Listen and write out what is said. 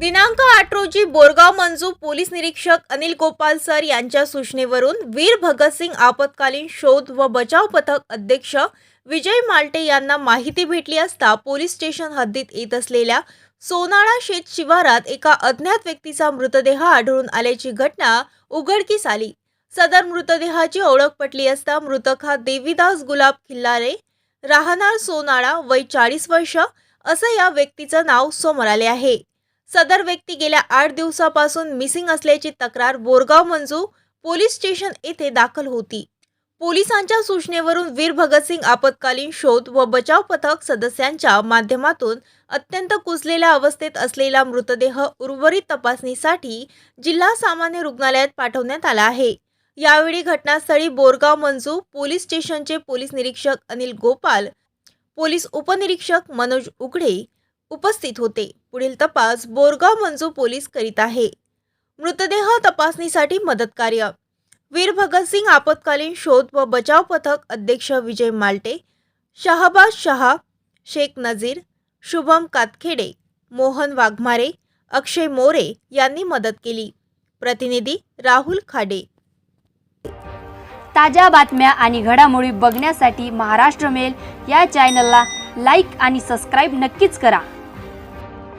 दिनांक 8 रोजी बोरगाव मंजू पोलीस निरीक्षक अनिल गोपाल सर यांच्या सूचनेवरून वीर भगतसिंग आपत्कालीन शोध व बचाव पथक अध्यक्ष विजय माल्टे यांना माहिती भेटली असता पोलीस स्टेशन हद्दीत येत असलेल्या सोनाळा शेत शिवारात एका अज्ञात व्यक्तीचा मृतदेह आढळून आल्याची घटना उघडकीस आली। सदर मृतदेहाची ओळख पटली असता मृतक हा देवीदास गुलाब खिल्लारे, राहणार सोनाळा, वय 40 वर्ष असं या व्यक्तीचं नाव समोर आले आहे। सदर व्यक्ती गेल्या 8 दिवसापासून मिसिंग असल्याची तक्रार बोरगाव मंजू पोलीस स्टेशन येथे दाखल होती। पोलिसांच्या सूचनेवरून वीर भगतसिंग आपत्कालीन शोध व बचाव पथक सदस्यांच्या माध्यमातून अत्यंत कुजलेल्या अवस्थेत असलेला मृतदेह उर्वरित तपासणीसाठी जिल्हा सामान्य रुग्णालयात पाठवण्यात आला आहे। यावेळी घटनास्थळी बोरगाव मंजू पोलीस स्टेशनचे पोलीस निरीक्षक अनिल गोपाल, पोलीस उपनिरीक्षक मनोज उघडे उपस्थित होते। पुढील तपास बोरगाव मंजू पोलीस करीत आहे। मृतदेह तपासणीसाठी मदत कार्य वीर भगतसिंग आपत्कालीन शोध व बचाव पथक अध्यक्ष विजय माल्टे, शहाबाज शहा, शेख नजीर, शुभम कातखेडे, मोहन वाघमारे, अक्षय मोरे यांनी मदत केली। प्रतिनिधी राहुल खाडे। ताज्या बातम्या आणि घडामोडी बघण्यासाठी महाराष्ट्र मेल या चॅनलला लाईक आणि सबस्क्राईब नक्कीच करा।